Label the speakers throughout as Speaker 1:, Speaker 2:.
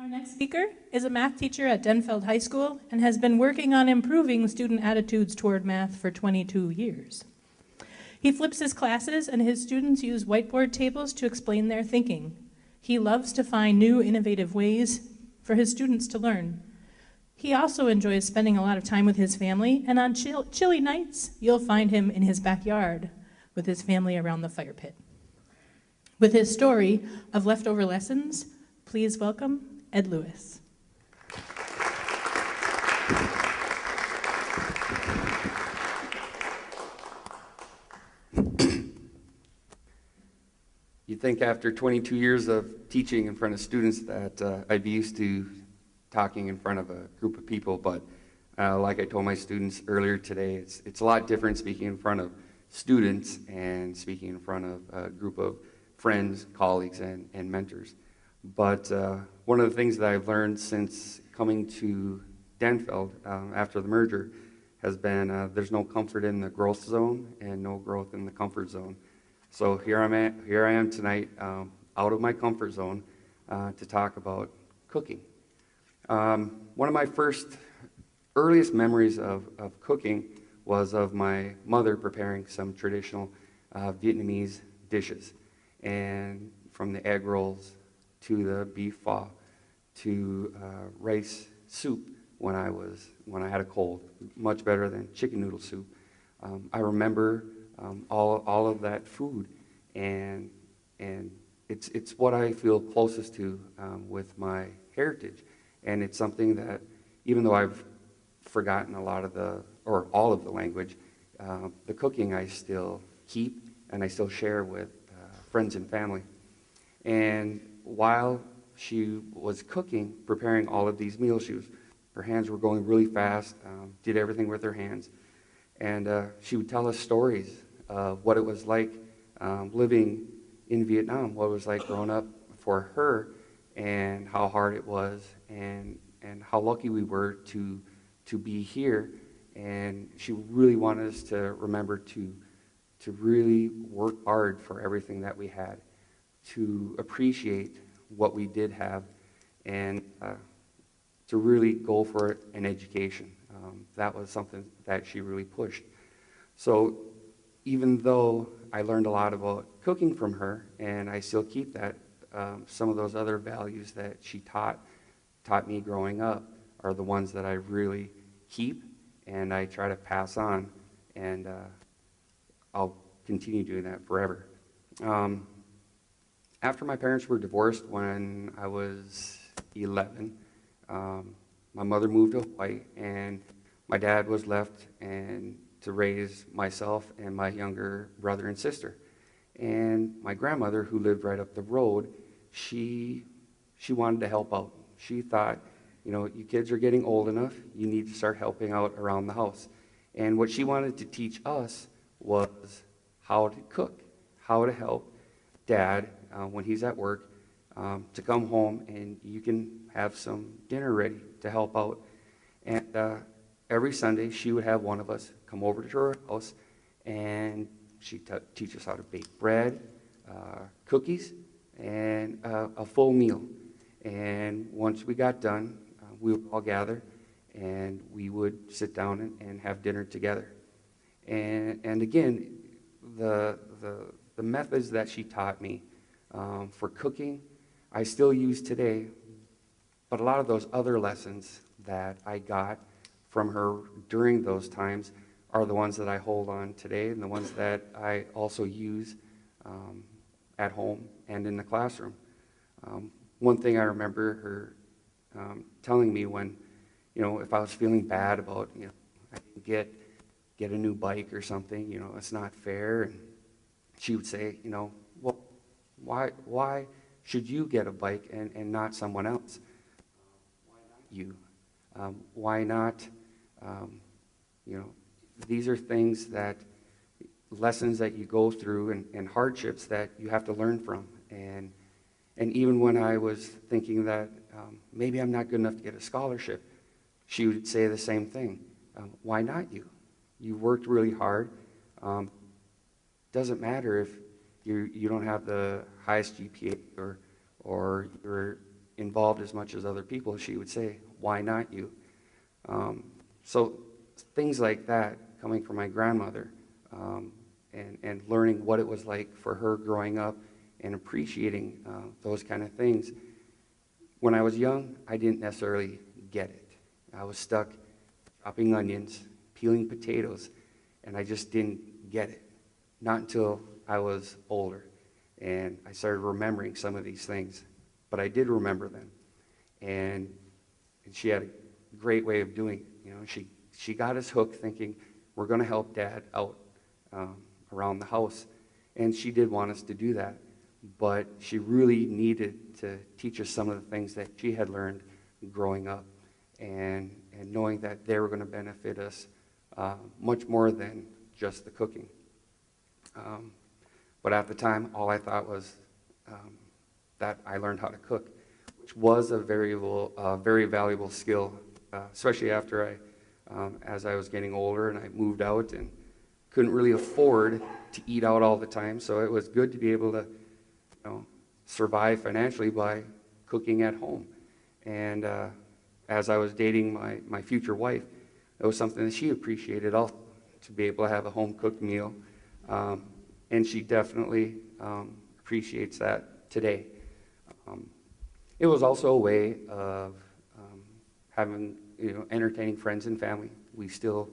Speaker 1: Our next speaker is a math teacher at Denfeld High School and has been working on improving student attitudes toward math for 22 years. He flips his classes and his students use whiteboard tables to explain their thinking. He loves to find new innovative ways for his students to learn. He also enjoys spending a lot of time with his family, and on chilly nights, you'll find him in his backyard with his family around the fire pit. With his story of leftover lessons, please welcome Ed Lewis.
Speaker 2: You'd think after 22 years of teaching in front of students that I'd be used to talking in front of a group of people, but like I told my students earlier today, it's a lot different speaking in front of students and speaking in front of a group of friends, colleagues, and mentors. But one of the things that I've learned since coming to Denfeld after the merger has been there's no comfort in the growth zone and no growth in the comfort zone. So here I am tonight, out of my comfort zone, to talk about cooking. One of my earliest memories of cooking was of my mother preparing some traditional Vietnamese dishes, and from the egg rolls to the beef pho to rice soup when I had a cold, much better than chicken noodle soup. I remember all of that food, and it's what I feel closest to with my heritage, and it's something that even though I've forgotten all of the language, the cooking I still keep and I still share with friends and family. And while she was cooking, preparing all of these meals, her hands were going really fast, did everything with her hands, and she would tell us stories of what it was like living in Vietnam, what it was like growing up for her, and how hard it was, and how lucky we were to be here. And she really wanted us to remember to really work hard for everything that we had, to appreciate what we did have, and to really go for an education. That was something that she really pushed. So even though I learned a lot about cooking from her, and I still keep that, some of those other values that she taught me growing up are the ones that I really keep and I try to pass on, and I'll continue doing that forever. After my parents were divorced when I was 11, my mother moved to Hawaii, and my dad was left to raise myself and my younger brother and sister. And my grandmother, who lived right up the road, she wanted to help out. She thought, you kids are getting old enough, you need to start helping out around the house. And what she wanted to teach us was how to cook, how to help Dad when he's at work, to come home and you can have some dinner ready to help out. And every Sunday she would have one of us come over to her house, and she'd teach us how to bake bread, cookies, and a full meal. And once we got done, we would all gather and we would sit down and have dinner together. And again, the methods that she taught me for cooking, I still use today, but a lot of those other lessons that I got from her during those times are the ones that I hold on today, and the ones that I also use at home and in the classroom. One thing I remember her telling me when, if I was feeling bad about, I didn't get a new bike or something, it's not fair, and she would say, well, why should you get a bike and not someone else? Why not you? Why not, these are things lessons that you go through and hardships that you have to learn from. And even when I was thinking that maybe I'm not good enough to get a scholarship, she would say the same thing. Why not you? You worked really hard. Doesn't matter if you don't have the highest GPA or you're in involved as much as other people, she would say, "Why not you?" So things like that coming from my grandmother, and learning what it was like for her growing up and appreciating those kind of things. When I was young, I didn't necessarily get it. I was stuck chopping onions, peeling potatoes, and I just didn't get it. Not until I was older and I started remembering some of these things. But I did remember them. And she had a great way of doing it. You know, she got us hooked thinking, we're going to help Dad out around the house. And she did want us to do that. But she really needed to teach us some of the things that she had learned growing up, and knowing that they were going to benefit us much more than just the cooking. But at the time, all I thought was that I learned how to cook, which was a very valuable skill, especially after as I was getting older and I moved out and couldn't really afford to eat out all the time. So it was good to be able to, survive financially by cooking at home. And as I was dating my future wife, it was something that she appreciated also, to be able to have a home-cooked meal. And she definitely appreciates that today. It was also a way of having, entertaining friends and family. We still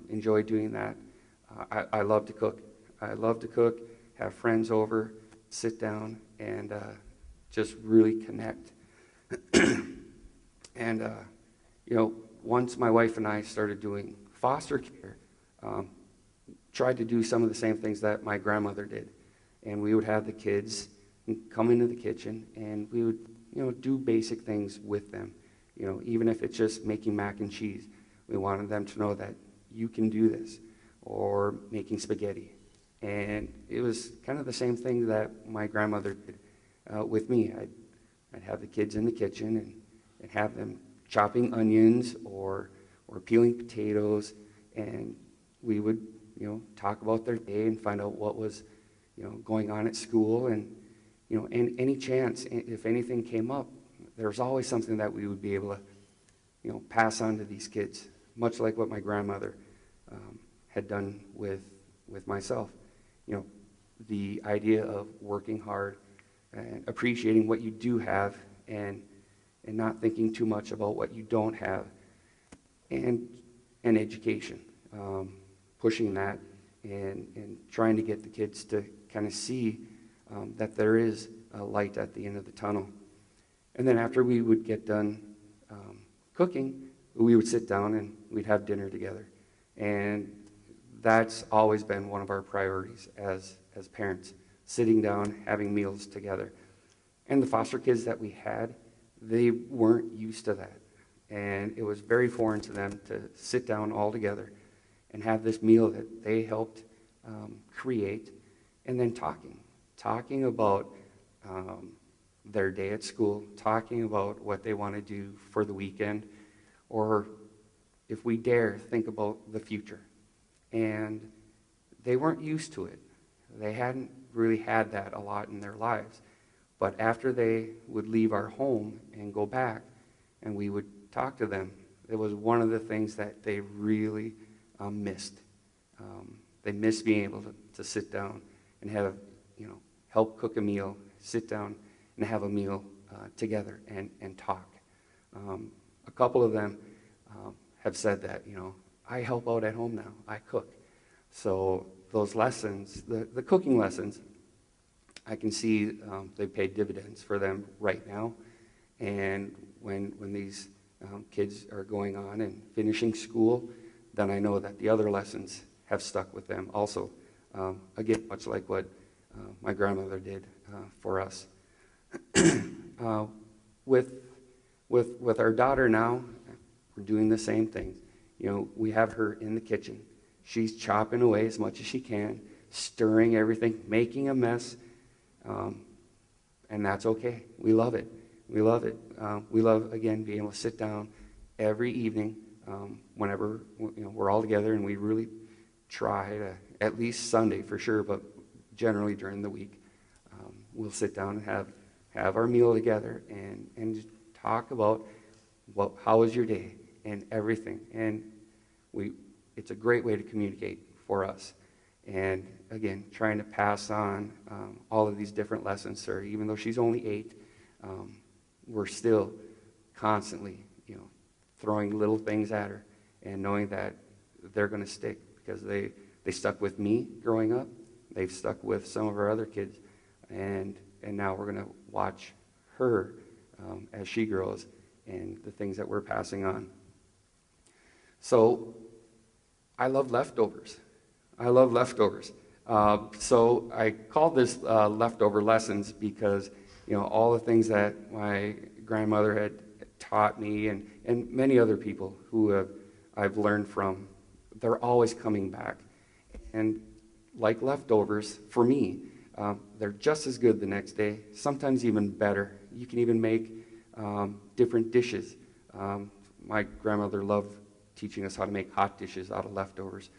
Speaker 2: enjoy doing that. I love to cook. I love to cook, have friends over, sit down, and just really connect. And, once my wife and I started doing foster care, tried to do some of the same things that my grandmother did. And we would have the kids come into the kitchen, and we would, do basic things with them. Even if it's just making mac and cheese, we wanted them to know that you can do this, or making spaghetti. And it was kind of the same thing that my grandmother did with me. I'd have the kids in the kitchen and have them chopping onions or peeling potatoes, and we would, talk about their day and find out what was, going on at school. And, and any chance, if anything came up, there was always something that we would be able to, pass on to these kids, much like what my grandmother had done with myself. The idea of working hard and appreciating what you do have, and not thinking too much about what you don't have, and education, pushing that and trying to get the kids to kind of see that there is a light at the end of the tunnel. And then after we would get done cooking, we would sit down and we'd have dinner together. And that's always been one of our priorities as parents, sitting down, having meals together. And the foster kids that we had, they weren't used to that. And it was very foreign to them to sit down all together and have this meal that they helped create, and then talking about their day at school, talking about what they want to do for the weekend, or if we dare, think about the future. And they weren't used to it. They hadn't really had that a lot in their lives. But after they would leave our home and go back, and we would talk to them, it was one of the things that they really missed. They missed being able to sit down and have, help cook a meal, sit down and have a meal together and talk. A couple of them have said that, I help out at home now, I cook. So those lessons, the cooking lessons, I can see they pay dividends for them right now. And when these kids are going on and finishing school, then I know that the other lessons have stuck with them also. Again, much like what my grandmother did for us. With our daughter now, we're doing the same thing. We have her in the kitchen. She's chopping away as much as she can, stirring everything, making a mess, and that's okay. We love it. We love it. We love, again, being able to sit down every evening whenever we're all together, and we really try to, at least Sunday for sure, but generally during the week, we'll sit down and have have our meal together, and just talk about how was your day and everything. And it's a great way to communicate for us. And again, trying to pass on all of these different lessons to her. Even though she's only 8, we're still constantly, throwing little things at her and knowing that they're going to stick, because they stuck with me growing up. They've stuck with some of our other kids, and now we're going to watch her as she grows and the things that we're passing on. So I love leftovers. I love leftovers. So I called this leftover lessons because, all the things that my grandmother had taught me and many other people who I've learned from, they're always coming back. And like leftovers, for me, they're just as good the next day, sometimes even better. You can even make different dishes. My grandmother loved teaching us how to make hot dishes out of leftovers.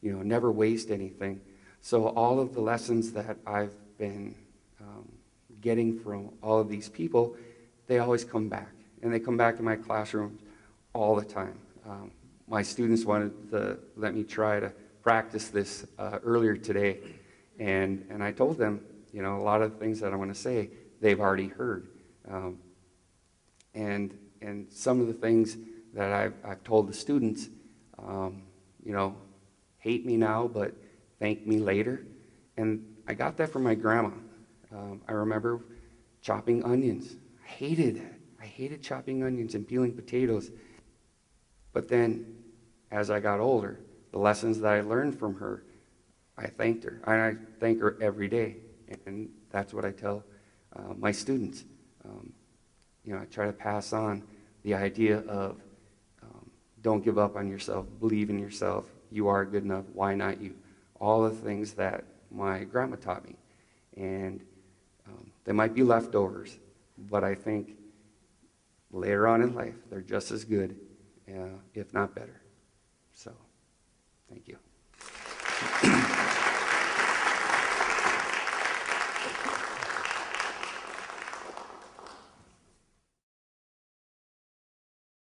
Speaker 2: Never waste anything. So all of the lessons that I've been getting from all of these people, they always come back. And they come back in my classroom all the time. My students wanted to let me try to practice this earlier today. And I told them, a lot of the things that I'm going to say, they've already heard. And some of the things that I've told the students, hate me now, but thank me later. And I got that from my grandma. I remember chopping onions. I hated chopping onions and peeling potatoes. But then, as I got older, the lessons that I learned from her, I thanked her. And I thank her every day. And that's what I tell my students. I try to pass on the idea of don't give up on yourself, believe in yourself, you are good enough, why not you? All the things that my grandma taught me. And they might be leftovers, but I think later on in life, they're just as good, if not better. So, thank you.